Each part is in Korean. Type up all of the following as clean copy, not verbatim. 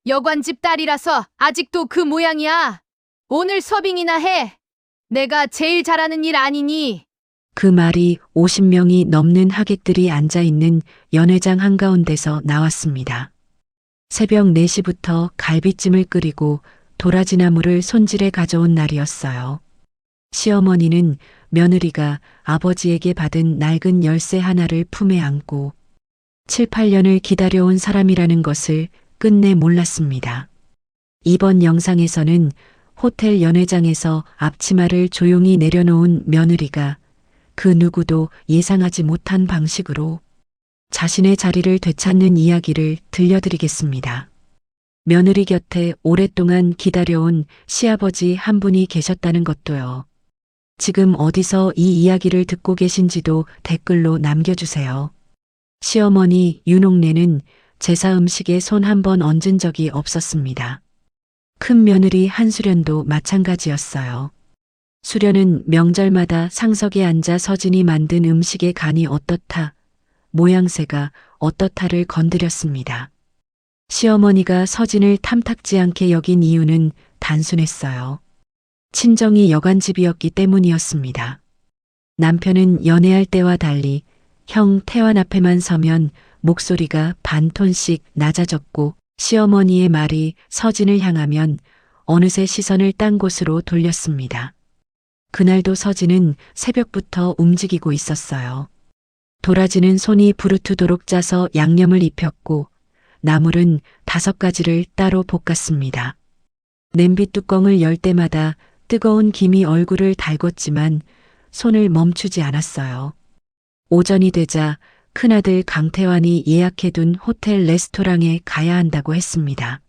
여관집 딸이라서 아직도 그 모양이야. 오늘 서빙이나 해. 내가 제일 잘하는 일 아니니. 그 말이 50명이 넘는 하객들이 앉아있는 연회장 한가운데서 나왔습니다. 새벽 4시부터 갈비찜을 끓이고 도라지나무를 손질해 가져온 날이었어요. 시어머니는 며느리가 아버지에게 받은 낡은 열쇠 하나를 품에 안고 7, 8년을 기다려온 사람이라는 것을 끝내 몰랐습니다. 이번 영상에서는 호텔 연회장에서 앞치마를 조용히 내려놓은 며느리가 그 누구도 예상하지 못한 방식으로 자신의 자리를 되찾는 이야기를 들려드리겠습니다. 며느리 곁에 오랫동안 기다려온 시아버지 한 분이 계셨다는 것도요. 지금 어디서 이 이야기를 듣고 계신지도 댓글로 남겨주세요. 시어머니 윤옥래는 제사 음식에 손 한 번 얹은 적이 없었습니다. 큰 며느리 한수련도 마찬가지였어요. 수련은 명절마다 상석에 앉아 서진이 만든 음식의 간이 어떻다, 모양새가 어떻다를 건드렸습니다. 시어머니가 서진을 탐탁지 않게 여긴 이유는 단순했어요. 친정이 여관집이었기 때문이었습니다. 남편은 연애할 때와 달리 형 태환 앞에만 서면 목소리가 반 톤씩 낮아졌고 시어머니의 말이 서진을 향하면 어느새 시선을 딴 곳으로 돌렸습니다. 그날도 서진은 새벽부터 움직이고 있었어요. 도라지는 손이 부르트도록 짜서 양념을 입혔고 나물은 5가지를 따로 볶았습니다. 냄비 뚜껑을 열 때마다 뜨거운 김이 얼굴을 달궜지만 손을 멈추지 않았어요. 오전이 되자 큰아들 강태환이 예약해둔 호텔 레스토랑에 가야 한다고 했습니다.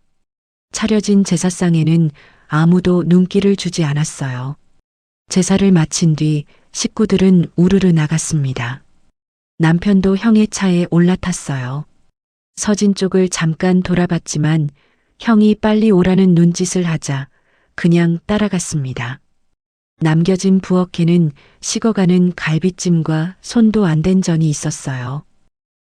차려진 제사상에는 아무도 눈길을 주지 않았어요. 제사를 마친 뒤 식구들은 우르르 나갔습니다. 남편도 형의 차에 올라탔어요. 서진 쪽을 잠깐 돌아봤지만 형이 빨리 오라는 눈짓을 하자 그냥 따라갔습니다. 남겨진 부엌에는 식어가는 갈비찜과 손도 안 댄 전이 있었어요.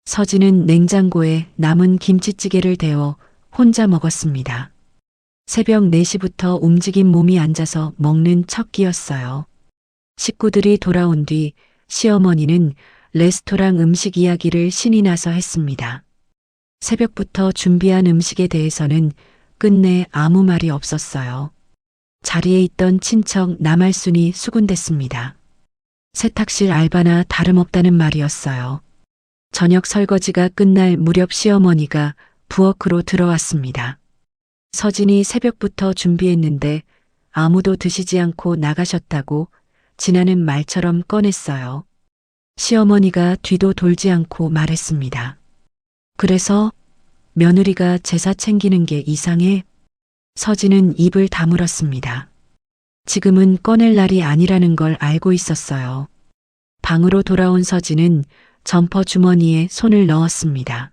서진은 냉장고에 남은 김치찌개를 데워 혼자 먹었습니다. 새벽 4시부터 움직인 몸이 앉아서 먹는 첫 끼였어요. 식구들이 돌아온 뒤 시어머니는 레스토랑 음식 이야기를 신이 나서 했습니다. 새벽부터 준비한 음식에 대해서는 끝내 아무 말이 없었어요. 자리에 있던 친척 남할순이 수군댔습니다. 세탁실 알바나 다름없다는 말이었어요. 저녁 설거지가 끝날 무렵 시어머니가 부엌으로 들어왔습니다. 서진이 새벽부터 준비했는데 아무도 드시지 않고 나가셨다고 지나는 말처럼 꺼냈어요. 시어머니가 뒤도 돌지 않고 말했습니다. 그래서 며느리가 제사 챙기는 게 이상해? 서진은 입을 다물었습니다. 지금은 꺼낼 날이 아니라는 걸 알고 있었어요. 방으로 돌아온 서진은 점퍼 주머니에 손을 넣었습니다.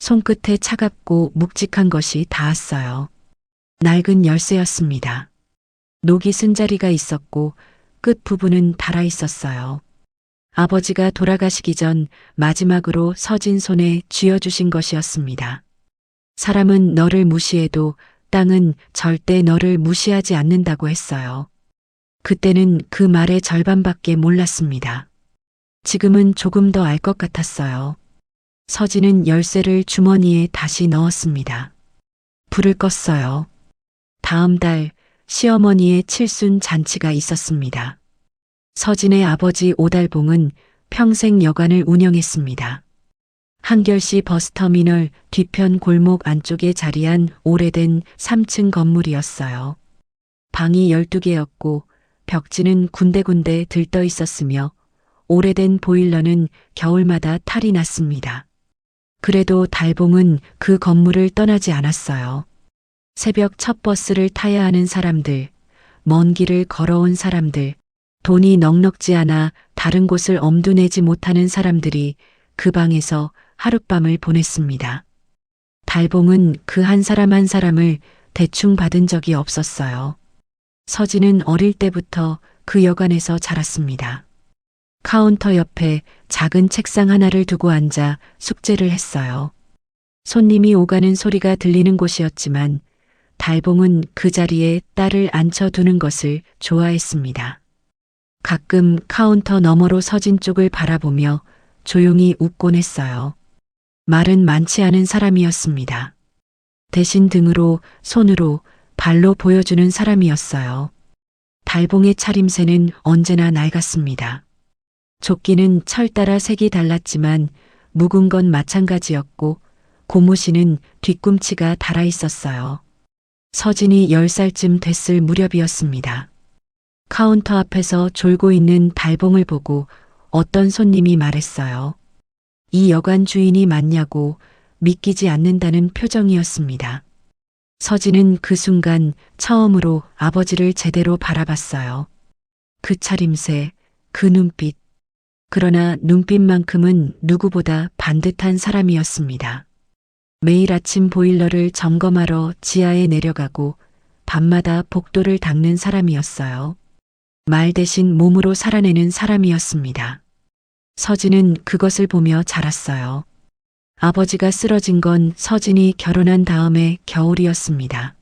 손끝에 차갑고 묵직한 것이 닿았어요. 낡은 열쇠였습니다. 녹이 쓴 자리가 있었고 끝 부분은 닳아 있었어요. 아버지가 돌아가시기 전 마지막으로 서진 손에 쥐어주신 것이었습니다. 사람은 너를 무시해도 땅은 절대 너를 무시하지 않는다고 했어요. 그때는 그 말의 절반밖에 몰랐습니다. 지금은 조금 더 알 것 같았어요. 서진은 열쇠를 주머니에 다시 넣었습니다. 불을 껐어요. 다음 달 시어머니의 칠순 잔치가 있었습니다. 서진의 아버지 오달봉은 평생 여관을 운영했습니다. 한결시 버스터미널 뒤편 골목 안쪽에 자리한 오래된 3층 건물이었어요. 방이 12개였고 벽지는 군데군데 들떠 있었으며 오래된 보일러는 겨울마다 탈이 났습니다. 그래도 달봉은 그 건물을 떠나지 않았어요. 새벽 첫 버스를 타야 하는 사람들, 먼 길을 걸어온 사람들, 돈이 넉넉지 않아 다른 곳을 엄두내지 못하는 사람들이 그 방에서 하룻밤을 보냈습니다. 달봉은 그 한 사람 한 사람을 대충 받은 적이 없었어요. 서진은 어릴 때부터 그 여관에서 자랐습니다. 카운터 옆에 작은 책상 하나를 두고 앉아 숙제를 했어요. 손님이 오가는 소리가 들리는 곳이었지만 달봉은 그 자리에 딸을 앉혀두는 것을 좋아했습니다. 가끔 카운터 너머로 서진 쪽을 바라보며 조용히 웃곤 했어요. 말은 많지 않은 사람이었습니다. 대신 등으로, 손으로, 발로 보여주는 사람이었어요. 달봉의 차림새는 언제나 낡았습니다. 조끼는 철 따라 색이 달랐지만 묵은 건 마찬가지였고 고무신은 뒤꿈치가 달아 있었어요. 서진이 10살쯤 됐을 무렵이었습니다. 카운터 앞에서 졸고 있는 달봉을 보고 어떤 손님이 말했어요. 이 여관 주인이 맞냐고 믿기지 않는다는 표정이었습니다. 서진은 그 순간 처음으로 아버지를 제대로 바라봤어요. 그 차림새, 그 눈빛. 그러나 눈빛만큼은 누구보다 반듯한 사람이었습니다. 매일 아침 보일러를 점검하러 지하에 내려가고 밤마다 복도를 닦는 사람이었어요. 말 대신 몸으로 살아내는 사람이었습니다. 서진은 그것을 보며 자랐어요. 아버지가 쓰러진 건 서진이 결혼한 다음에 겨울이었습니다.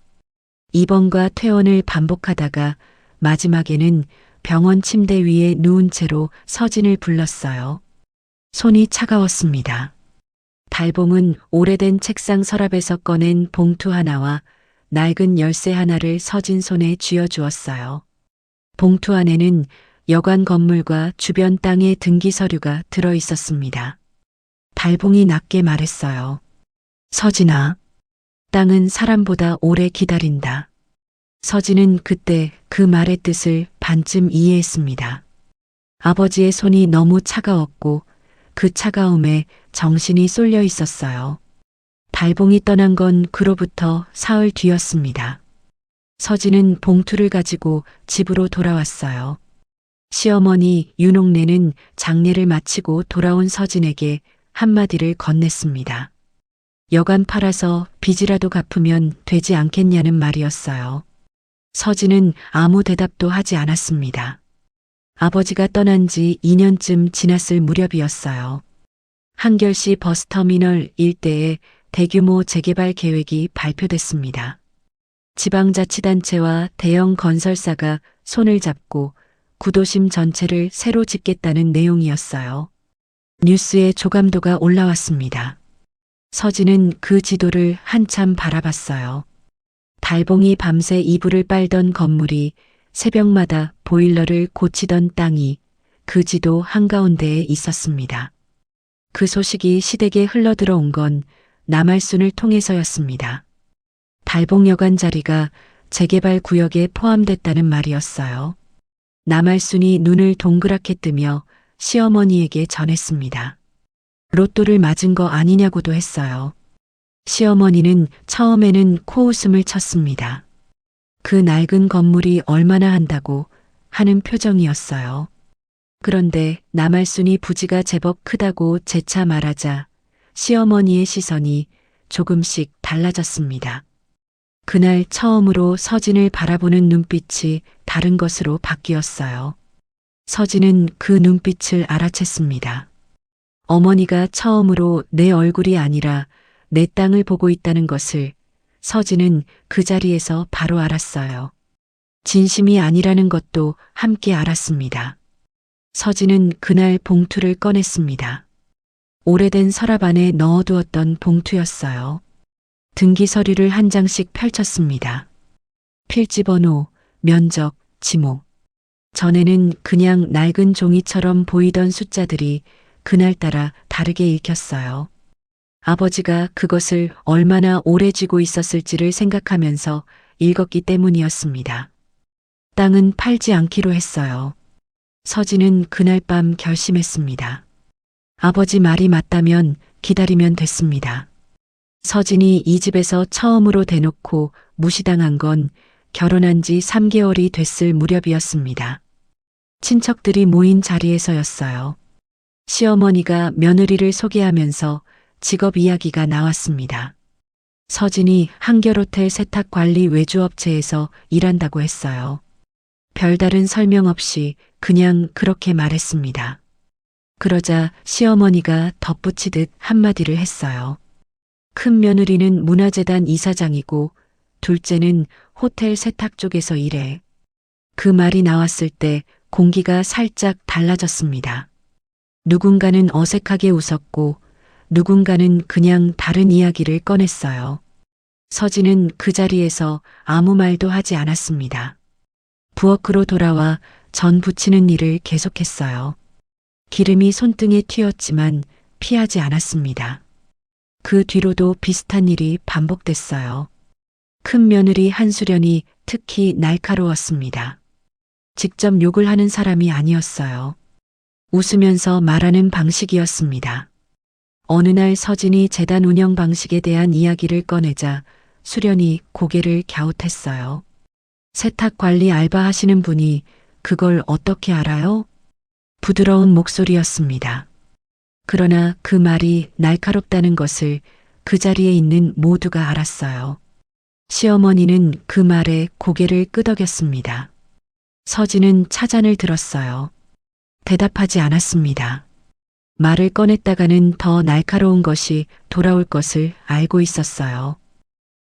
입원과 퇴원을 반복하다가 마지막에는 병원 침대 위에 누운 채로 서진을 불렀어요. 손이 차가웠습니다. 달봉은 오래된 책상 서랍에서 꺼낸 봉투 하나와 낡은 열쇠 하나를 서진 손에 쥐어주었어요. 봉투 안에는 여관 건물과 주변 땅의 등기 서류가 들어 있었습니다. 달봉이 낮게 말했어요. 서진아, 땅은 사람보다 오래 기다린다. 서진은 그때 그 말의 뜻을 반쯤 이해했습니다. 아버지의 손이 너무 차가웠고 그 차가움에 정신이 쏠려 있었어요. 달봉이 떠난 건 그로부터 사흘 뒤였습니다. 서진은 봉투를 가지고 집으로 돌아왔어요. 시어머니 윤옥래는 장례를 마치고 돌아온 서진에게 한마디를 건넸습니다. 여관 팔아서 빚이라도 갚으면 되지 않겠냐는 말이었어요. 서진은 아무 대답도 하지 않았습니다. 아버지가 떠난 지 2년쯤 지났을 무렵이었어요. 한결시 버스터미널 일대에 대규모 재개발 계획이 발표됐습니다. 지방자치단체와 대형 건설사가 손을 잡고 구도심 전체를 새로 짓겠다는 내용이었어요. 뉴스에 조감도가 올라왔습니다. 서진은 그 지도를 한참 바라봤어요. 달봉이 밤새 이불을 빨던 건물이 새벽마다 보일러를 고치던 땅이 그 지도 한가운데에 있었습니다. 그 소식이 시댁에 흘러들어온 건 남할순을 통해서였습니다. 달봉여관 자리가 재개발 구역에 포함됐다는 말이었어요. 남할순이 눈을 동그랗게 뜨며 시어머니에게 전했습니다. 로또를 맞은 거 아니냐고도 했어요. 시어머니는 처음에는 코웃음을 쳤습니다. 그 낡은 건물이 얼마나 한다고 하는 표정이었어요. 그런데 남할순이 부지가 제법 크다고 재차 말하자 시어머니의 시선이 조금씩 달라졌습니다. 그날 처음으로 서진을 바라보는 눈빛이 다른 것으로 바뀌었어요. 서진은 그 눈빛을 알아챘습니다. 어머니가 처음으로 내 얼굴이 아니라 내 땅을 보고 있다는 것을 서진은 그 자리에서 바로 알았어요. 진심이 아니라는 것도 함께 알았습니다. 서진은 그날 봉투를 꺼냈습니다. 오래된 서랍 안에 넣어두었던 봉투였어요. 등기 서류를 한 장씩 펼쳤습니다. 필지번호, 면적, 지목. 전에는 그냥 낡은 종이처럼 보이던 숫자들이 그날따라 다르게 읽혔어요. 아버지가 그것을 얼마나 오래 쥐고 있었을지를 생각하면서 읽었기 때문이었습니다. 땅은 팔지 않기로 했어요. 서진은 그날 밤 결심했습니다. 아버지 말이 맞다면 기다리면 됐습니다. 서진이 이 집에서 처음으로 대놓고 무시당한 건 결혼한 지 3개월이 됐을 무렵이었습니다. 친척들이 모인 자리에서였어요. 시어머니가 며느리를 소개하면서 직업 이야기가 나왔습니다. 서진이 한결호텔 세탁관리 외주업체에서 일한다고 했어요. 별다른 설명 없이 그냥 그렇게 말했습니다. 그러자 시어머니가 덧붙이듯 한마디를 했어요. 큰 며느리는 문화재단 이사장이고 둘째는 호텔 세탁 쪽에서 일해. 그 말이 나왔을 때 공기가 살짝 달라졌습니다. 누군가는 어색하게 웃었고 누군가는 그냥 다른 이야기를 꺼냈어요. 서진은 그 자리에서 아무 말도 하지 않았습니다. 부엌으로 돌아와 전 부치는 일을 계속했어요. 기름이 손등에 튀었지만 피하지 않았습니다. 그 뒤로도 비슷한 일이 반복됐어요. 큰 며느리 한수련이 특히 날카로웠습니다. 직접 욕을 하는 사람이 아니었어요. 웃으면서 말하는 방식이었습니다. 어느 날 서진이 재단 운영 방식에 대한 이야기를 꺼내자 수련이 고개를 갸웃했어요. 세탁 관리 알바하시는 분이 그걸 어떻게 알아요? 부드러운 목소리였습니다. 그러나 그 말이 날카롭다는 것을 그 자리에 있는 모두가 알았어요. 시어머니는 그 말에 고개를 끄덕였습니다. 서진은 차잔을 들었어요. 대답하지 않았습니다. 말을 꺼냈다가는 더 날카로운 것이 돌아올 것을 알고 있었어요.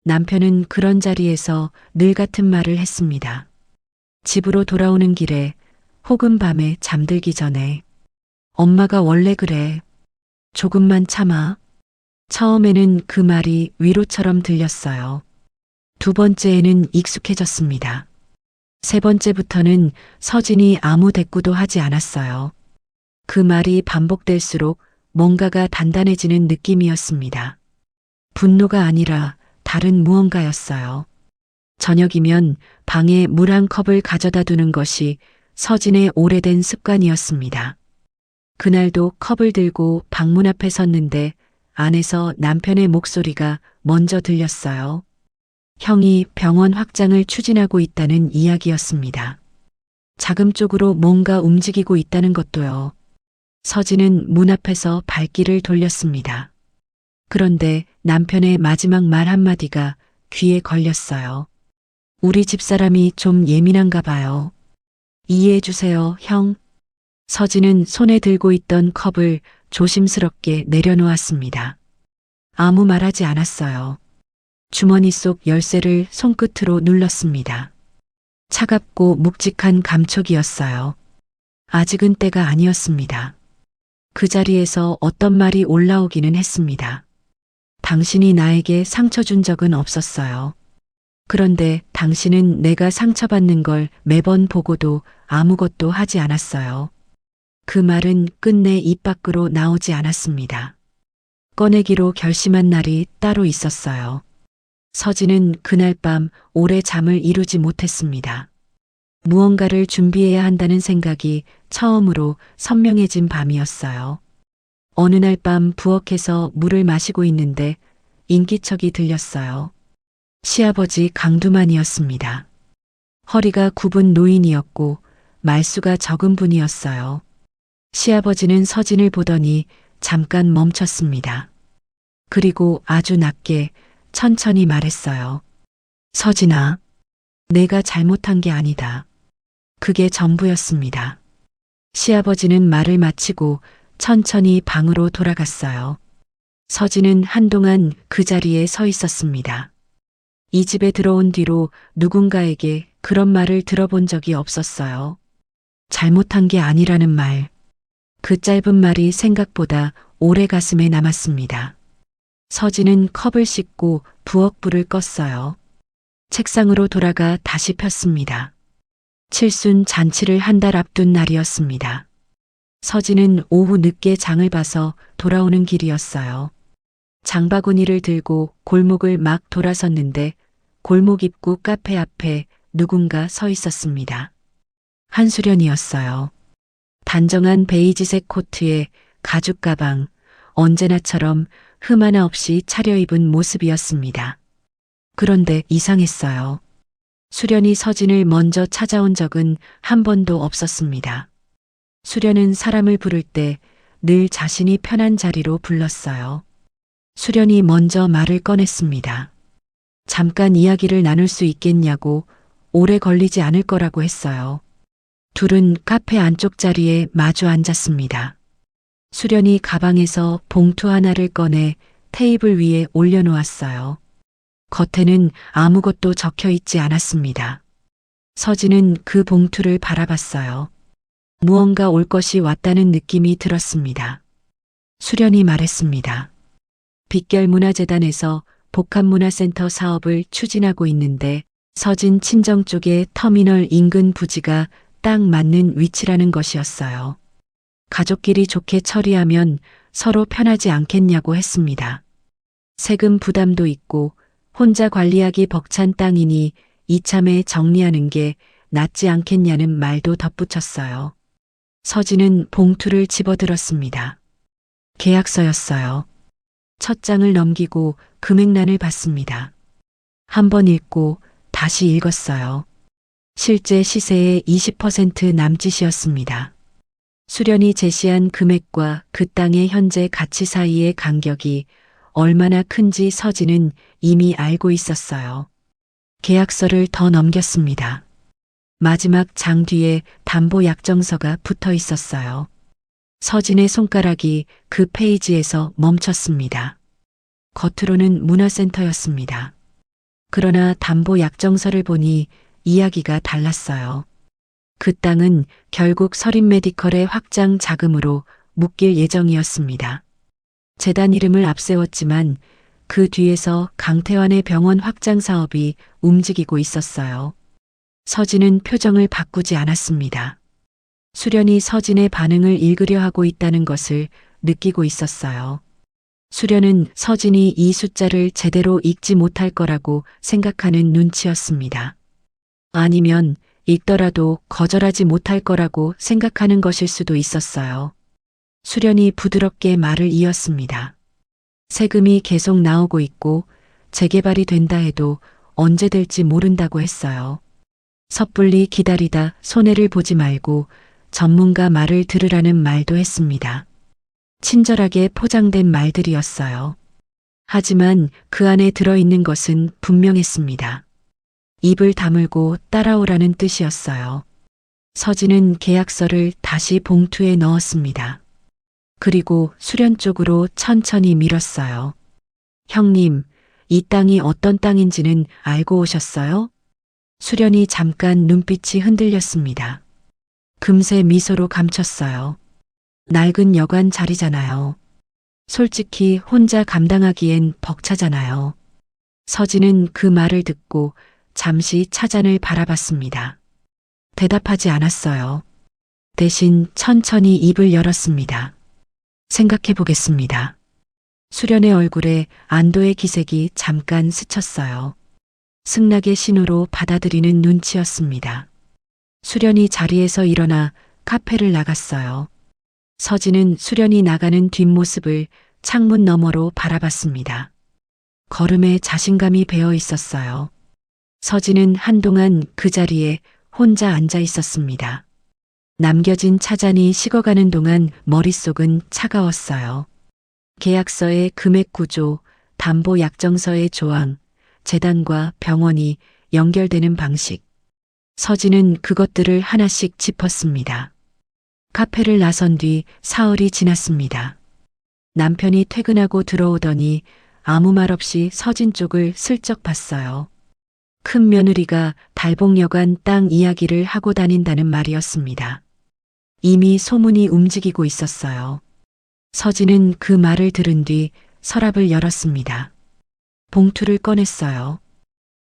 남편은 그런 자리에서 늘 같은 말을 했습니다. 집으로 돌아오는 길에 혹은 밤에 잠들기 전에 엄마가 원래 그래. 조금만 참아. 처음에는 그 말이 위로처럼 들렸어요. 두 번째에는 익숙해졌습니다. 세 번째부터는 서진이 아무 대꾸도 하지 않았어요. 그 말이 반복될수록 뭔가가 단단해지는 느낌이었습니다. 분노가 아니라 다른 무언가였어요. 저녁이면 방에 물 한 컵을 가져다 두는 것이 서진의 오래된 습관이었습니다. 그날도 컵을 들고 방문 앞에 섰는데 안에서 남편의 목소리가 먼저 들렸어요. 형이 병원 확장을 추진하고 있다는 이야기였습니다. 자금 쪽으로 뭔가 움직이고 있다는 것도요. 서진은 문 앞에서 발길을 돌렸습니다. 그런데 남편의 마지막 말 한마디가 귀에 걸렸어요. 우리 집사람이 좀 예민한가 봐요. 이해해 주세요, 형. 서진은 손에 들고 있던 컵을 조심스럽게 내려놓았습니다. 아무 말하지 않았어요. 주머니 속 열쇠를 손끝으로 눌렀습니다. 차갑고 묵직한 감촉이었어요. 아직은 때가 아니었습니다. 그 자리에서 어떤 말이 올라오기는 했습니다. 당신이 나에게 상처 준 적은 없었어요. 그런데 당신은 내가 상처받는 걸 매번 보고도 아무것도 하지 않았어요. 그 말은 끝내 입 밖으로 나오지 않았습니다. 꺼내기로 결심한 날이 따로 있었어요. 서진은 그날 밤 오래 잠을 이루지 못했습니다. 무언가를 준비해야 한다는 생각이 처음으로 선명해진 밤이었어요. 어느 날 밤 부엌에서 물을 마시고 있는데 인기척이 들렸어요. 시아버지 강두만이었습니다. 허리가 굽은 노인이었고 말수가 적은 분이었어요. 시아버지는 서진을 보더니 잠깐 멈췄습니다. 그리고 아주 낮게 천천히 말했어요. 서진아, 내가 잘못한 게 아니다. 그게 전부였습니다. 시아버지는 말을 마치고 천천히 방으로 돌아갔어요. 서진은 한동안 그 자리에 서 있었습니다. 이 집에 들어온 뒤로 누군가에게 그런 말을 들어본 적이 없었어요. 잘못한 게 아니라는 말. 그 짧은 말이 생각보다 오래 가슴에 남았습니다. 서진은 컵을 씻고 부엌 불을 껐어요. 책상으로 돌아가 다시 폈습니다. 칠순 잔치를 한 달 앞둔 날이었습니다. 서진은 오후 늦게 장을 봐서 돌아오는 길이었어요. 장바구니를 들고 골목을 막 돌아섰는데 골목 입구 카페 앞에 누군가 서 있었습니다. 한수련이었어요. 단정한 베이지색 코트에 가죽 가방, 언제나처럼 흠 하나 없이 차려입은 모습이었습니다. 그런데 이상했어요. 수련이 서진을 먼저 찾아온 적은 한 번도 없었습니다. 수련은 사람을 부를 때 늘 자신이 편한 자리로 불렀어요. 수련이 먼저 말을 꺼냈습니다. 잠깐 이야기를 나눌 수 있겠냐고 오래 걸리지 않을 거라고 했어요. 둘은 카페 안쪽 자리에 마주 앉았습니다. 수련이 가방에서 봉투 하나를 꺼내 테이블 위에 올려놓았어요. 겉에는 아무것도 적혀 있지 않았습니다. 서진은 그 봉투를 바라봤어요. 무언가 올 것이 왔다는 느낌이 들었습니다. 수련이 말했습니다. 빛결문화재단에서 복합문화센터 사업을 추진하고 있는데 서진 친정 쪽의 터미널 인근 부지가 딱 맞는 위치라는 것이었어요. 가족끼리 좋게 처리하면 서로 편하지 않겠냐고 했습니다. 세금 부담도 있고 혼자 관리하기 벅찬 땅이니 이참에 정리하는 게 낫지 않겠냐는 말도 덧붙였어요. 서진은 봉투를 집어들었습니다. 계약서였어요. 첫 장을 넘기고 금액란을 봤습니다. 한 번 읽고 다시 읽었어요. 실제 시세의 20% 남짓이었습니다. 수련이 제시한 금액과 그 땅의 현재 가치 사이의 간격이 얼마나 큰지 서진은 이미 알고 있었어요. 계약서를 더 넘겼습니다. 마지막 장 뒤에 담보 약정서가 붙어 있었어요. 서진의 손가락이 그 페이지에서 멈췄습니다. 겉으로는 문화센터였습니다. 그러나 담보 약정서를 보니 이야기가 달랐어요. 그 땅은 결국 서린 메디컬의 확장 자금으로 묶일 예정이었습니다. 재단 이름을 앞세웠지만 그 뒤에서 강태환의 병원 확장 사업이 움직이고 있었어요. 서진은 표정을 바꾸지 않았습니다. 수련이 서진의 반응을 읽으려 하고 있다는 것을 느끼고 있었어요. 수련은 서진이 이 숫자를 제대로 읽지 못할 거라고 생각하는 눈치였습니다. 아니면 읽더라도 거절하지 못할 거라고 생각하는 것일 수도 있었어요. 수련이 부드럽게 말을 이었습니다. 세금이 계속 나오고 있고 재개발이 된다 해도 언제 될지 모른다고 했어요. 섣불리 기다리다 손해를 보지 말고 전문가 말을 들으라는 말도 했습니다. 친절하게 포장된 말들이었어요. 하지만 그 안에 들어있는 것은 분명했습니다. 입을 다물고 따라오라는 뜻이었어요. 서진은 계약서를 다시 봉투에 넣었습니다. 그리고 수련 쪽으로 천천히 밀었어요. 형님, 이 땅이 어떤 땅인지는 알고 오셨어요? 수련이 잠깐 눈빛이 흔들렸습니다. 금세 미소로 감췄어요. 낡은 여관 자리잖아요. 솔직히 혼자 감당하기엔 벅차잖아요. 서진은 그 말을 듣고 잠시 차잔을 바라봤습니다. 대답하지 않았어요. 대신 천천히 입을 열었습니다. 생각해 보겠습니다. 수련의 얼굴에 안도의 기색이 잠깐 스쳤어요. 승낙의 신호로 받아들이는 눈치였습니다. 수련이 자리에서 일어나 카페를 나갔어요. 서진은 수련이 나가는 뒷모습을 창문 너머로 바라봤습니다. 걸음에 자신감이 배어 있었어요. 서진은 한동안 그 자리에 혼자 앉아 있었습니다. 남겨진 차잔이 식어가는 동안 머릿속은 차가웠어요. 계약서의 금액 구조, 담보 약정서의 조항, 재단과 병원이 연결되는 방식. 서진은 그것들을 하나씩 짚었습니다. 카페를 나선 뒤 사흘이 지났습니다. 남편이 퇴근하고 들어오더니 아무 말 없이 서진 쪽을 슬쩍 봤어요. 큰 며느리가 달봉여관 땅 이야기를 하고 다닌다는 말이었습니다. 이미 소문이 움직이고 있었어요. 서진은 그 말을 들은 뒤 서랍을 열었습니다. 봉투를 꺼냈어요.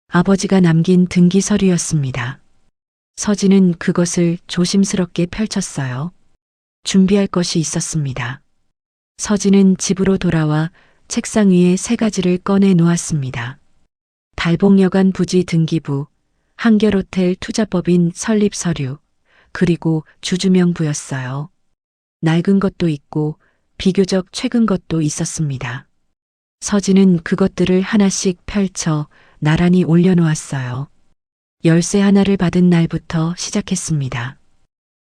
아버지가 남긴 등기 서류였습니다. 서진은 그것을 조심스럽게 펼쳤어요. 준비할 것이 있었습니다. 서진은 집으로 돌아와 책상 위에 3가지를 꺼내 놓았습니다. 달봉여관 부지 등기부, 한결호텔 투자법인 설립 서류, 그리고 주주명부였어요. 낡은 것도 있고 비교적 최근 것도 있었습니다. 서진은 그것들을 하나씩 펼쳐 나란히 올려놓았어요. 열쇠 하나를 받은 날부터 시작했습니다.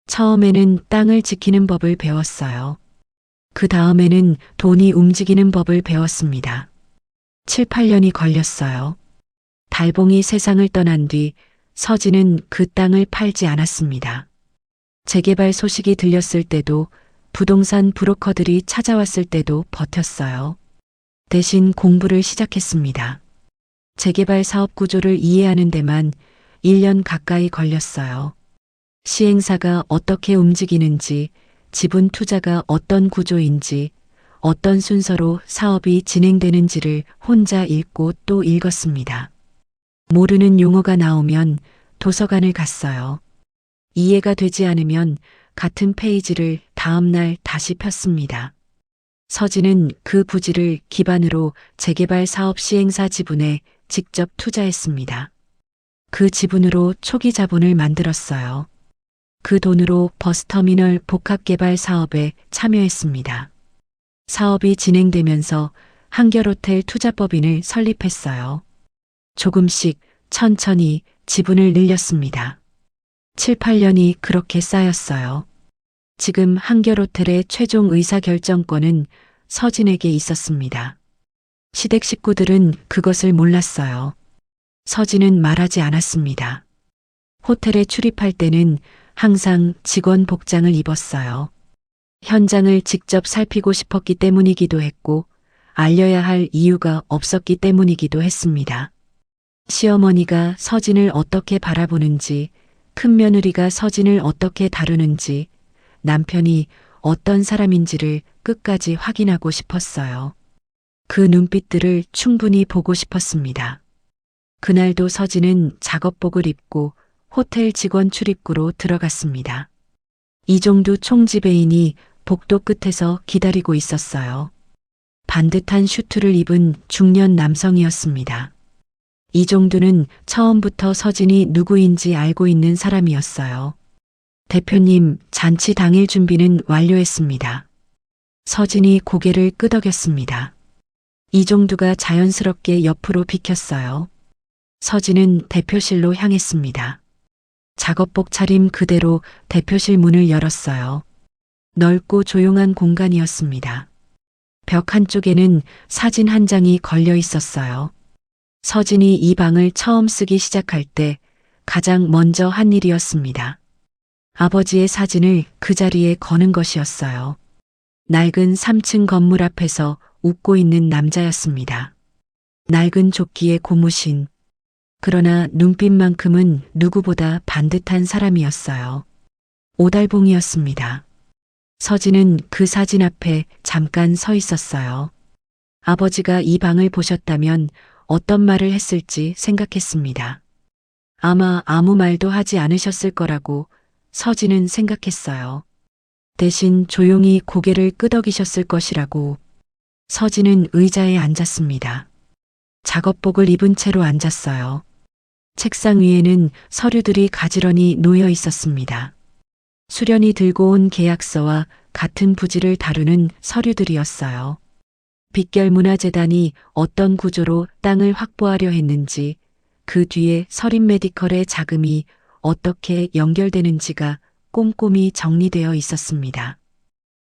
처음에는 땅을 지키는 법을 배웠어요. 그 다음에는 돈이 움직이는 법을 배웠습니다. 7, 8년이 걸렸어요. 달봉이 세상을 떠난 뒤 서진은 그 땅을 팔지 않았습니다. 재개발 소식이 들렸을 때도 부동산 브로커들이 찾아왔을 때도 버텼어요. 대신 공부를 시작했습니다. 재개발 사업 구조를 이해하는 데만 1년 가까이 걸렸어요. 시행사가 어떻게 움직이는지, 지분 투자가 어떤 구조인지, 어떤 순서로 사업이 진행되는지를 혼자 읽고 또 읽었습니다. 모르는 용어가 나오면 도서관을 갔어요. 이해가 되지 않으면 같은 페이지를 다음날 다시 폈습니다. 서진은 그 부지를 기반으로 재개발 사업 시행사 지분에 직접 투자했습니다. 그 지분으로 초기 자본을 만들었어요. 그 돈으로 버스터미널 복합개발 사업에 참여했습니다. 사업이 진행되면서 한결호텔 투자법인을 설립했어요. 조금씩 천천히 지분을 늘렸습니다. 7, 8년이 그렇게 쌓였어요. 지금 한결호텔의 최종 의사결정권은 서진에게 있었습니다. 시댁 식구들은 그것을 몰랐어요. 서진은 말하지 않았습니다. 호텔에 출입할 때는 항상 직원 복장을 입었어요. 현장을 직접 살피고 싶었기 때문이기도 했고, 알려야 할 이유가 없었기 때문이기도 했습니다. 시어머니가 서진을 어떻게 바라보는지, 큰며느리가 서진을 어떻게 다루는지, 남편이 어떤 사람인지를 끝까지 확인하고 싶었어요. 그 눈빛들을 충분히 보고 싶었습니다. 그날도 서진은 작업복을 입고 호텔 직원 출입구로 들어갔습니다. 이종두 총지배인이 복도 끝에서 기다리고 있었어요. 반듯한 슈트를 입은 중년 남성이었습니다. 이종두는 처음부터 서진이 누구인지 알고 있는 사람이었어요. 대표님, 잔치 당일 준비는 완료했습니다. 서진이 고개를 끄덕였습니다. 이종두가 자연스럽게 옆으로 비켰어요. 서진은 대표실로 향했습니다. 작업복 차림 그대로 대표실 문을 열었어요. 넓고 조용한 공간이었습니다. 벽 한쪽에는 사진 한 장이 걸려 있었어요. 서진이 이 방을 처음 쓰기 시작할 때 가장 먼저 한 일이었습니다. 아버지의 사진을 그 자리에 거는 것이었어요. 낡은 3층 건물 앞에서 웃고 있는 남자였습니다. 낡은 조끼에 고무신. 그러나 눈빛만큼은 누구보다 반듯한 사람이었어요. 오달봉이었습니다. 서진은 그 사진 앞에 잠깐 서 있었어요. 아버지가 이 방을 보셨다면 어떤 말을 했을지 생각했습니다. 아마 아무 말도 하지 않으셨을 거라고 서진은 생각했어요. 대신 조용히 고개를 끄덕이셨을 것이라고. 서진은 의자에 앉았습니다. 작업복을 입은 채로 앉았어요. 책상 위에는 서류들이 가지런히 놓여 있었습니다. 수련이 들고 온 계약서와 같은 부지를 다루는 서류들이었어요. 빗결문화재단이 어떤 구조로 땅을 확보하려 했는지, 그 뒤에 서린메디컬의 자금이 어떻게 연결되는지가 꼼꼼히 정리되어 있었습니다.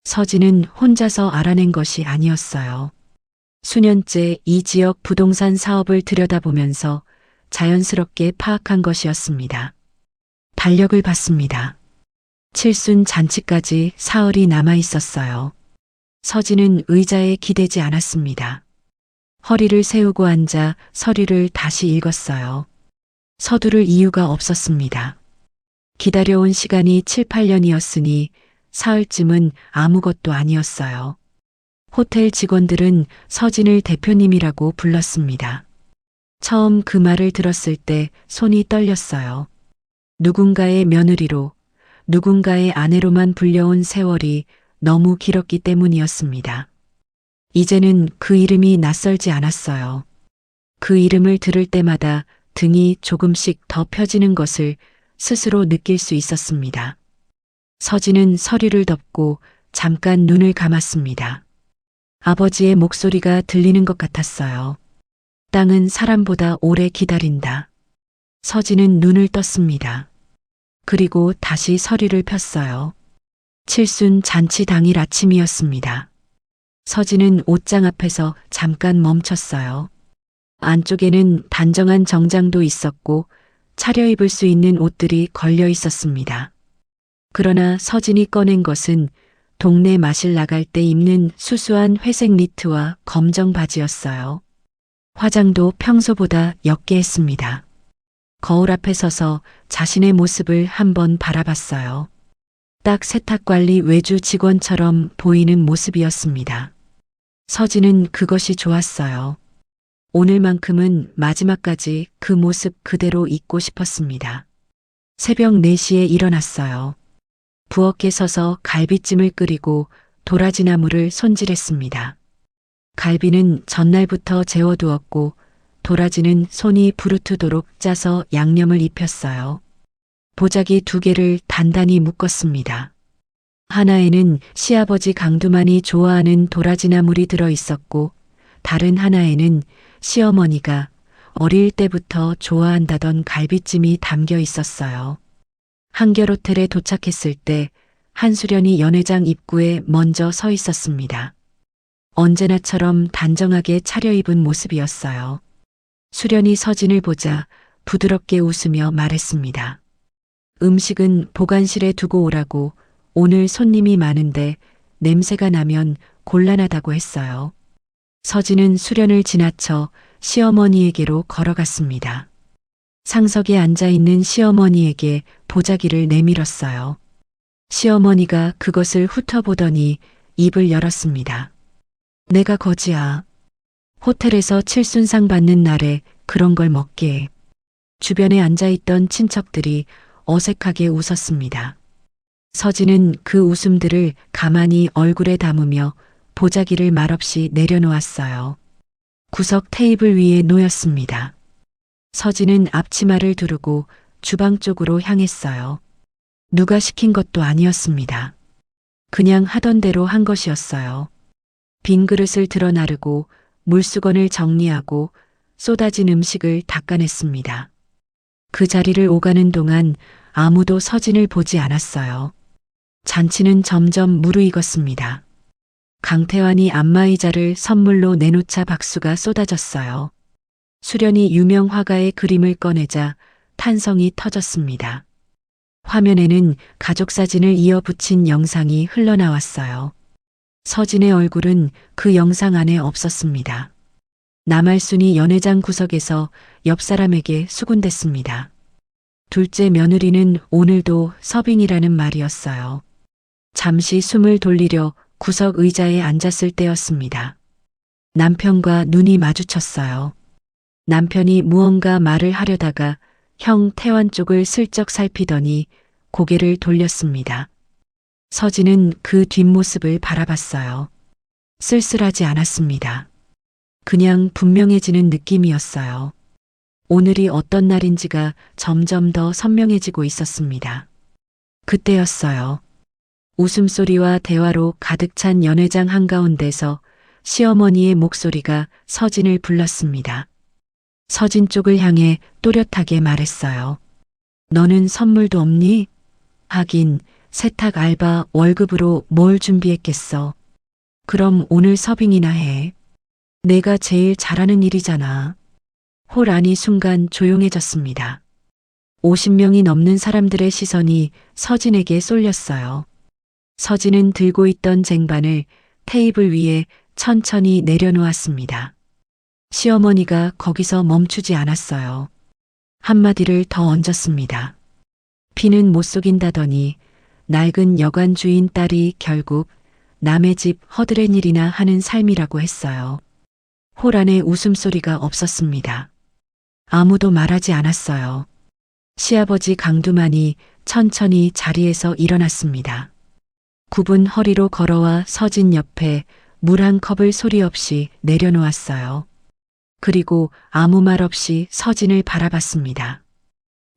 서진은 혼자서 알아낸 것이 아니었어요. 수년째 이 지역 부동산 사업을 들여다보면서 자연스럽게 파악한 것이었습니다. 달력을 봤습니다. 칠순 잔치까지 사흘이 남아 있었어요. 서진은 의자에 기대지 않았습니다. 허리를 세우고 앉아 서류를 다시 읽었어요. 서두를 이유가 없었습니다. 기다려온 시간이 7, 8년이었으니 사흘쯤은 아무것도 아니었어요. 호텔 직원들은 서진을 대표님이라고 불렀습니다. 처음 그 말을 들었을 때 손이 떨렸어요. 누군가의 며느리로, 누군가의 아내로만 불려온 세월이 너무 길었기 때문이었습니다. 이제는 그 이름이 낯설지 않았어요. 그 이름을 들을 때마다 등이 조금씩 더 펴지는 것을 스스로 느낄 수 있었습니다. 서진은 서류를 덮고 잠깐 눈을 감았습니다. 아버지의 목소리가 들리는 것 같았어요. 땅은 사람보다 오래 기다린다. 서진은 눈을 떴습니다. 그리고 다시 서류를 폈어요. 칠순 잔치 당일 아침이었습니다. 서진은 옷장 앞에서 잠깐 멈췄어요. 안쪽에는 단정한 정장도 있었고 차려입을 수 있는 옷들이 걸려 있었습니다. 그러나 서진이 꺼낸 것은 동네 마실 나갈 때 입는 수수한 회색 니트와 검정 바지였어요. 화장도 평소보다 옅게 했습니다. 거울 앞에 서서 자신의 모습을 한번 바라봤어요. 딱 세탁관리 외주 직원처럼 보이는 모습이었습니다. 서진은 그것이 좋았어요. 오늘만큼은 마지막까지 그 모습 그대로 잊고 싶었습니다. 새벽 4시에 일어났어요. 부엌에 서서 갈비찜을 끓이고 도라지나무를 손질했습니다. 갈비는 전날부터 재워두었고 도라지는 손이 부르트도록 짜서 양념을 입혔어요. 보자기 2개를 단단히 묶었습니다. 하나에는 시아버지 강두만이 좋아하는 도라지나물이 들어 있었고 다른 하나에는 시어머니가 어릴 때부터 좋아한다던 갈비찜이 담겨 있었어요. 한결호텔에 도착했을 때 한수련이 연회장 입구에 먼저 서 있었습니다. 언제나처럼 단정하게 차려입은 모습이었어요. 수련이 서진을 보자 부드럽게 웃으며 말했습니다. 음식은 보관실에 두고 오라고 오늘 손님이 많은데 냄새가 나면 곤란하다고 했어요. 서진은 수련을 지나쳐 시어머니에게로 걸어갔습니다. 상석에 앉아있는 시어머니에게 보자기를 내밀었어요. 시어머니가 그것을 훑어보더니 입을 열었습니다. 내가 거지야. 호텔에서 칠순상 받는 날에 그런 걸 먹게. 주변에 앉아있던 친척들이 어색하게 웃었습니다. 서진은 그 웃음들을 가만히 얼굴에 담으며 보자기를 말없이 내려놓았어요. 구석 테이블 위에 놓였습니다. 서진은 앞치마를 두르고 주방 쪽으로 향했어요. 누가 시킨 것도 아니었습니다. 그냥 하던 대로 한 것이었어요. 빈 그릇을 들어 나르고 물수건을 정리하고 쏟아진 음식을 닦아냈습니다. 그 자리를 오가는 동안 아무도 서진을 보지 않았어요. 잔치는 점점 무르익었습니다. 강태환이 안마의자를 선물로 내놓자 박수가 쏟아졌어요. 수련이 유명 화가의 그림을 꺼내자 탄성이 터졌습니다. 화면에는 가족 사진을 이어 붙인 영상이 흘러나왔어요. 서진의 얼굴은 그 영상 안에 없었습니다. 남할순이 연회장 구석에서 옆 사람에게 수군댔습니다. 둘째 며느리는 오늘도 서빙이라는 말이었어요. 잠시 숨을 돌리려 구석 의자에 앉았을 때였습니다. 남편과 눈이 마주쳤어요. 남편이 무언가 말을 하려다가 형 태환 쪽을 슬쩍 살피더니 고개를 돌렸습니다. 서진은 그 뒷모습을 바라봤어요. 쓸쓸하지 않았습니다. 그냥 분명해지는 느낌이었어요. 오늘이 어떤 날인지가 점점 더 선명해지고 있었습니다. 그때였어요. 웃음소리와 대화로 가득 찬 연회장 한가운데서 시어머니의 목소리가 서진을 불렀습니다. 서진 쪽을 향해 또렷하게 말했어요. 너는 선물도 없니? 하긴 세탁 알바 월급으로 뭘 준비했겠어. 그럼 오늘 서빙이나 해. 내가 제일 잘하는 일이잖아. 홀 안이 순간 조용해졌습니다. 50명이 넘는 사람들의 시선이 서진에게 쏠렸어요. 서진은 들고 있던 쟁반을 테이블 위에 천천히 내려놓았습니다. 시어머니가 거기서 멈추지 않았어요. 한마디를 더 얹었습니다. 피는 못 속인다더니 낡은 여관 주인 딸이 결국 남의 집 허드렛 일이나 하는 삶이라고 했어요. 홀 안에 웃음소리가 없었습니다. 아무도 말하지 않았어요. 시아버지 강두만이 천천히 자리에서 일어났습니다. 굽은 허리로 걸어와 서진 옆에 물 한 컵을 소리 없이 내려놓았어요. 그리고 아무 말 없이 서진을 바라봤습니다.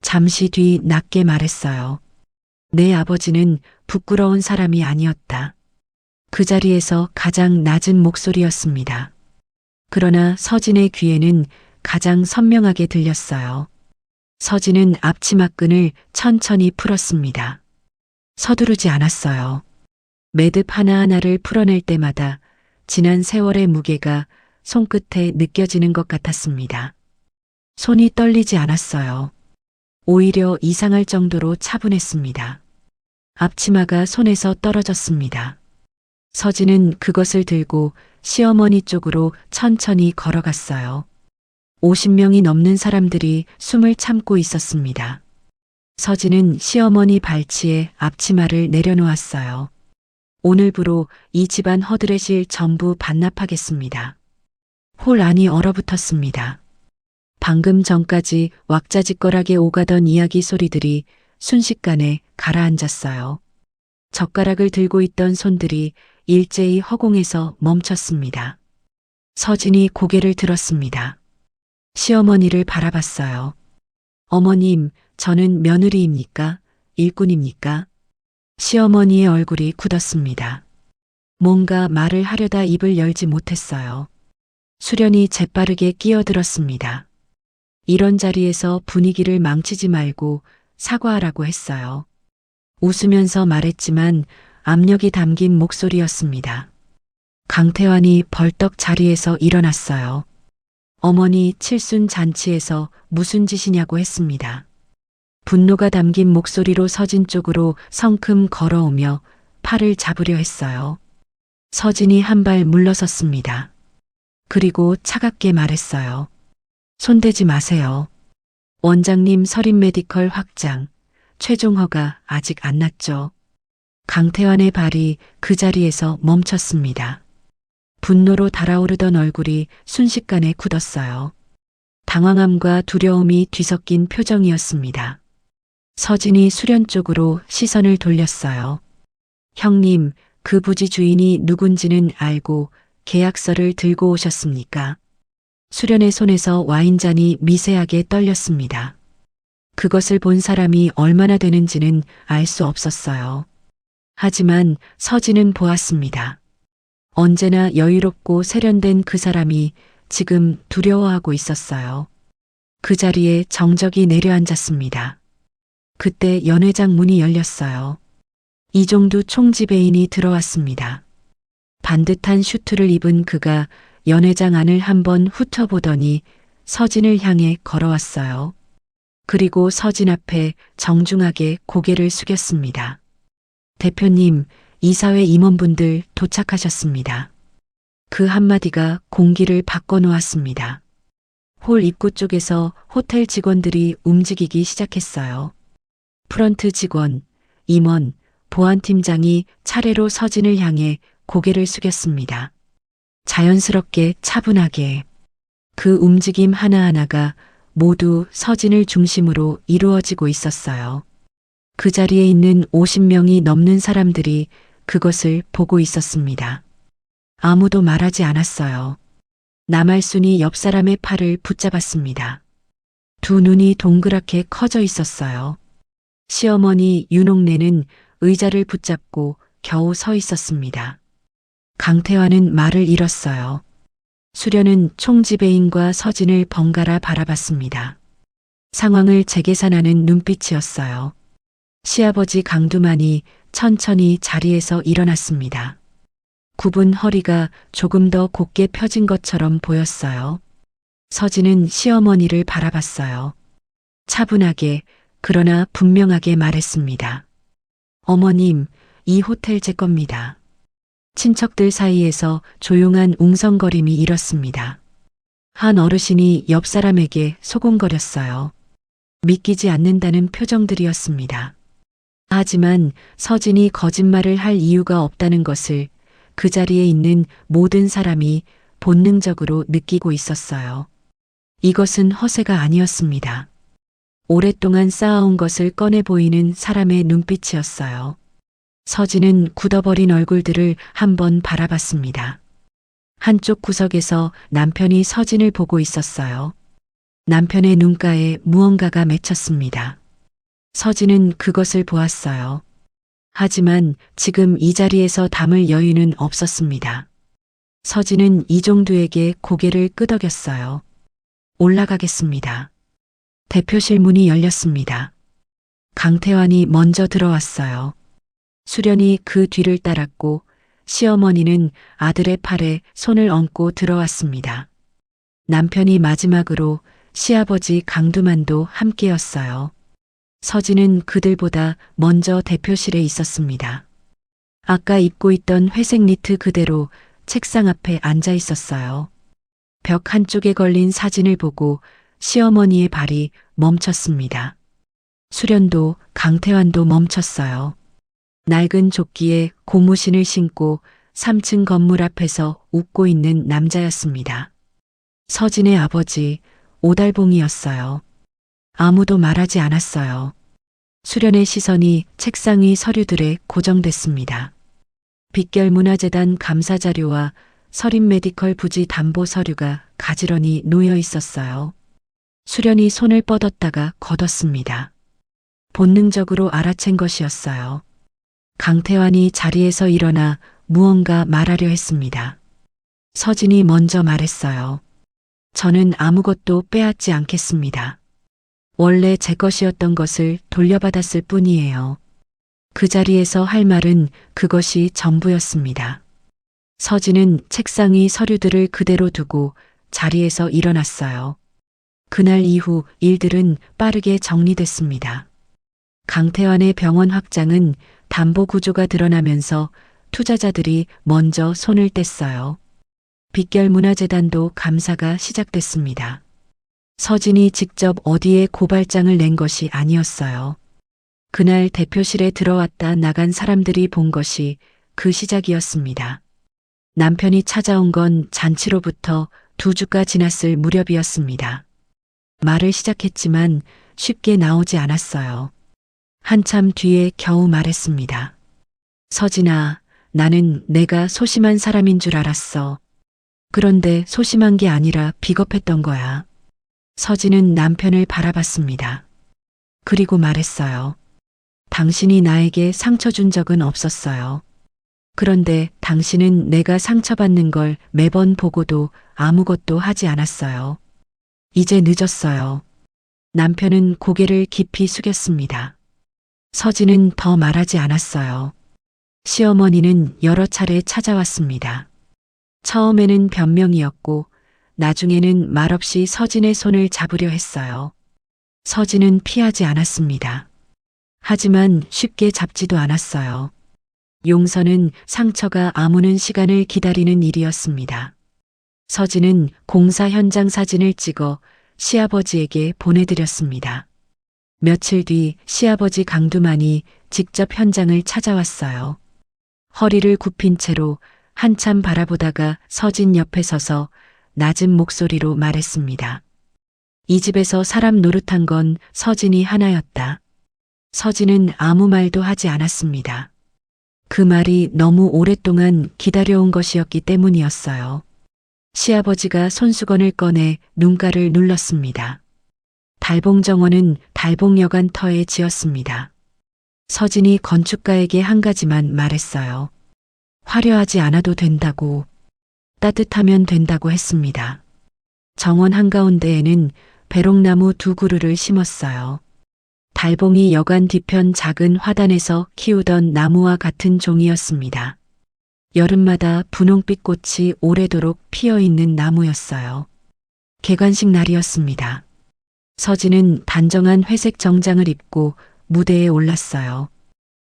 잠시 뒤 낮게 말했어요. 내 아버지는 부끄러운 사람이 아니었다. 그 자리에서 가장 낮은 목소리였습니다. 그러나 서진의 귀에는 가장 선명하게 들렸어요. 서진은 앞치마끈을 천천히 풀었습니다. 서두르지 않았어요. 매듭 하나하나를 풀어낼 때마다 지난 세월의 무게가 손끝에 느껴지는 것 같았습니다. 손이 떨리지 않았어요. 오히려 이상할 정도로 차분했습니다. 앞치마가 손에서 떨어졌습니다. 서진은 그것을 들고 시어머니 쪽으로 천천히 걸어갔어요. 50명이 넘는 사람들이 숨을 참고 있었습니다. 서진은 시어머니 발치에 앞치마를 내려놓았어요. 오늘부로 이 집안 허드렛일 전부 반납하겠습니다. 홀 안이 얼어붙었습니다. 방금 전까지 왁자지껄하게 오가던 이야기 소리들이 순식간에 가라앉았어요. 젓가락을 들고 있던 손들이 일제히 허공에서 멈췄습니다. 서진이 고개를 들었습니다. 시어머니를 바라봤어요. 어머님, 저는 며느리입니까? 일꾼입니까? 시어머니의 얼굴이 굳었습니다. 뭔가 말을 하려다 입을 열지 못했어요. 수련이 재빠르게 끼어들었습니다. 이런 자리에서 분위기를 망치지 말고 사과하라고 했어요. 웃으면서 말했지만 압력이 담긴 목소리였습니다. 강태환이 벌떡 자리에서 일어났어요. 어머니 칠순 잔치에서 무슨 짓이냐고 했습니다. 분노가 담긴 목소리로 서진 쪽으로 성큼 걸어오며 팔을 잡으려 했어요. 서진이 한 발 물러섰습니다. 그리고 차갑게 말했어요. 손대지 마세요. 원장님 서린 메디컬 확장, 최종 허가 아직 안 났죠. 강태환의 발이 그 자리에서 멈췄습니다. 분노로 달아오르던 얼굴이 순식간에 굳었어요. 당황함과 두려움이 뒤섞인 표정이었습니다. 서진이 수련 쪽으로 시선을 돌렸어요. 형님, 그 부지 주인이 누군지는 알고 계약서를 들고 오셨습니까? 수련의 손에서 와인잔이 미세하게 떨렸습니다. 그것을 본 사람이 얼마나 되는지는 알 수 없었어요. 하지만 서진은 보았습니다. 언제나 여유롭고 세련된 그 사람이 지금 두려워하고 있었어요. 그 자리에 정적이 내려앉았습니다. 그때 연회장 문이 열렸어요. 이종두 총지배인이 들어왔습니다. 반듯한 슈트를 입은 그가 연회장 안을 한번 훑어보더니 서진을 향해 걸어왔어요. 그리고 서진 앞에 정중하게 고개를 숙였습니다. 대표님, 이사회 임원분들 도착하셨습니다. 그 한마디가 공기를 바꿔놓았습니다. 홀 입구 쪽에서 호텔 직원들이 움직이기 시작했어요. 프런트 직원, 임원, 보안팀장이 차례로 서진을 향해 고개를 숙였습니다. 자연스럽게 차분하게 그 움직임 하나하나가 모두 서진을 중심으로 이루어지고 있었어요. 그 자리에 있는 50명이 넘는 사람들이 그것을 보고 있었습니다. 아무도 말하지 않았어요. 남할순이 옆 사람의 팔을 붙잡았습니다. 두 눈이 동그랗게 커져 있었어요. 시어머니 윤옥래는 의자를 붙잡고 겨우 서 있었습니다. 강태환은 말을 잃었어요. 수련은 총지배인과 서진을 번갈아 바라봤습니다. 상황을 재계산하는 눈빛이었어요. 시아버지 강두만이 천천히 자리에서 일어났습니다. 굽은 허리가 조금 더 곧게 펴진 것처럼 보였어요. 서진은 시어머니를 바라봤어요. 차분하게 그러나 분명하게 말했습니다. 어머님, 이 호텔 제 겁니다. 친척들 사이에서 조용한 웅성거림이 일었습니다. 한 어르신이 옆 사람에게 소곤거렸어요. 믿기지 않는다는 표정들이었습니다. 하지만 서진이 거짓말을 할 이유가 없다는 것을 그 자리에 있는 모든 사람이 본능적으로 느끼고 있었어요. 이것은 허세가 아니었습니다. 오랫동안 쌓아온 것을 꺼내 보이는 사람의 눈빛이었어요. 서진은 굳어버린 얼굴들을 한번 바라봤습니다. 한쪽 구석에서 남편이 서진을 보고 있었어요. 남편의 눈가에 무언가가 맺혔습니다. 서진은 그것을 보았어요. 하지만 지금 이 자리에서 담을 여유는 없었습니다. 서진은 이종두에게 고개를 끄덕였어요. 올라가겠습니다. 대표실 문이 열렸습니다. 강태환이 먼저 들어왔어요. 수련이 그 뒤를 따랐고 시어머니는 아들의 팔에 손을 얹고 들어왔습니다. 남편이 마지막으로 시아버지 강두만도 함께였어요. 서진은 그들보다 먼저 대표실에 있었습니다. 아까 입고 있던 회색 니트 그대로 책상 앞에 앉아 있었어요. 벽 한쪽에 걸린 사진을 보고 시어머니의 발이 멈췄습니다. 수련도 강태환도 멈췄어요. 낡은 조끼에 고무신을 신고 3층 건물 앞에서 웃고 있는 남자였습니다. 서진의 아버지 오달봉이었어요. 아무도 말하지 않았어요. 수련의 시선이 책상 위 서류들에 고정됐습니다. 빗결문화재단 감사 자료와 서린 메디컬 부지 담보 서류가 가지런히 놓여 있었어요. 수련이 손을 뻗었다가 걷었습니다. 본능적으로 알아챈 것이었어요. 강태환이 자리에서 일어나 무언가 말하려 했습니다. 서진이 먼저 말했어요. 저는 아무것도 빼앗지 않겠습니다. 원래 제 것이었던 것을 돌려받았을 뿐이에요. 그 자리에서 할 말은 그것이 전부였습니다. 서진은 책상 위 서류들을 그대로 두고 자리에서 일어났어요. 그날 이후 일들은 빠르게 정리됐습니다. 강태환의 병원 확장은 담보 구조가 드러나면서 투자자들이 먼저 손을 뗐어요. 빗결문화재단도 감사가 시작됐습니다. 서진이 직접 어디에 고발장을 낸 것이 아니었어요. 그날 대표실에 들어왔다 나간 사람들이 본 것이 그 시작이었습니다. 남편이 찾아온 건 잔치로부터 2주가 지났을 무렵이었습니다. 말을 시작했지만 쉽게 나오지 않았어요. 한참 뒤에 겨우 말했습니다. 서진아, 나는 내가 소심한 사람인 줄 알았어. 그런데 소심한 게 아니라 비겁했던 거야. 서진은 남편을 바라봤습니다. 그리고 말했어요. 당신이 나에게 상처 준 적은 없었어요. 그런데 당신은 내가 상처받는 걸 매번 보고도 아무것도 하지 않았어요. 이제 늦었어요. 남편은 고개를 깊이 숙였습니다. 서진은 더 말하지 않았어요. 시어머니는 여러 차례 찾아왔습니다. 처음에는 변명이었고 나중에는 말없이 서진의 손을 잡으려 했어요. 서진은 피하지 않았습니다. 하지만 쉽게 잡지도 않았어요. 용서는 상처가 아무는 시간을 기다리는 일이었습니다. 서진은 공사 현장 사진을 찍어 시아버지에게 보내드렸습니다. 며칠 뒤 시아버지 강두만이 직접 현장을 찾아왔어요. 허리를 굽힌 채로 한참 바라보다가 서진 옆에 서서 낮은 목소리로 말했습니다. 이 집에서 사람 노릇한 건 서진이 하나였다. 서진은 아무 말도 하지 않았습니다. 그 말이 너무 오랫동안 기다려온 것이었기 때문이었어요. 시아버지가 손수건을 꺼내 눈가를 눌렀습니다. 달봉정원은 달봉여관 터에 지었습니다. 서진이 건축가에게 한 가지만 말했어요. 화려하지 않아도 된다고, 따뜻하면 된다고 했습니다. 정원 한가운데에는 배롱나무 2그루를 심었어요. 달봉이 여관 뒤편 작은 화단에서 키우던 나무와 같은 종이었습니다. 여름마다 분홍빛 꽃이 오래도록 피어있는 나무였어요. 개관식 날이었습니다. 서진은 단정한 회색 정장을 입고 무대에 올랐어요.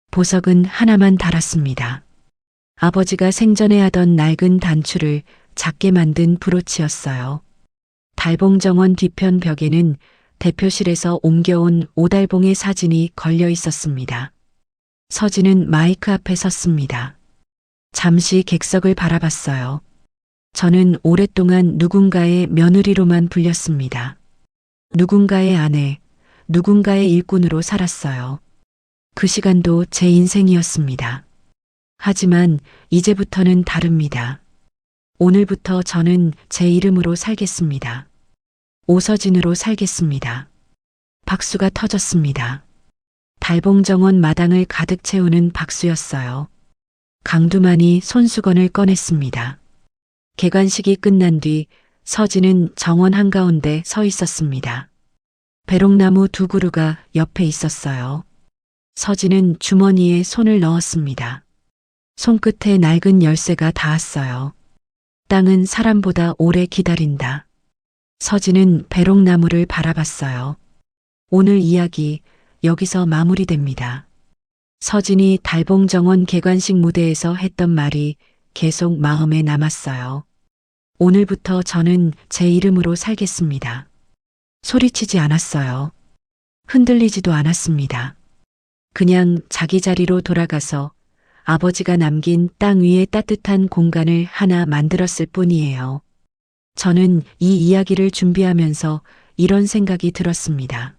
보석은 하나만 달았습니다. 아버지가 생전에 하던 낡은 단추를 작게 만든 브로치였어요. 달봉정원 뒤편 벽에는 대표실에서 옮겨온 오달봉의 사진이 걸려 있었습니다. 서진은 마이크 앞에 섰습니다. 잠시 객석을 바라봤어요. 저는 오랫동안 누군가의 며느리로만 불렸습니다. 누군가의 아내, 누군가의 일꾼으로 살았어요. 그 시간도 제 인생이었습니다. 하지만 이제부터는 다릅니다. 오늘부터 저는 제 이름으로 살겠습니다. 오서진으로 살겠습니다. 박수가 터졌습니다. 달봉정원 마당을 가득 채우는 박수였어요. 강두만이 손수건을 꺼냈습니다. 개관식이 끝난 뒤 서진은 정원 한가운데 서 있었습니다. 배롱나무 2그루가 옆에 있었어요. 서진은 주머니에 손을 넣었습니다. 손끝에 낡은 열쇠가 닿았어요. 땅은 사람보다 오래 기다린다. 서진은 배롱나무를 바라봤어요. 오늘 이야기 여기서 마무리됩니다. 서진이 달봉정원 개관식 무대에서 했던 말이 계속 마음에 남았어요. 오늘부터 저는 제 이름으로 살겠습니다. 소리치지 않았어요. 흔들리지도 않았습니다. 그냥 자기 자리로 돌아가서 아버지가 남긴 땅 위에 따뜻한 공간을 하나 만들었을 뿐이에요. 저는 이 이야기를 준비하면서 이런 생각이 들었습니다.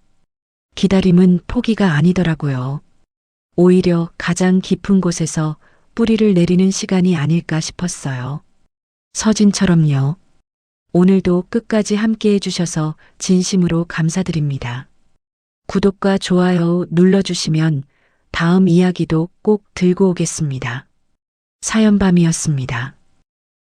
기다림은 포기가 아니더라고요. 오히려 가장 깊은 곳에서 뿌리를 내리는 시간이 아닐까 싶었어요. 서진처럼요. 오늘도 끝까지 함께 해주셔서 진심으로 감사드립니다. 구독과 좋아요 눌러주시면 다음 이야기도 꼭 들고 오겠습니다. 사연밤이었습니다.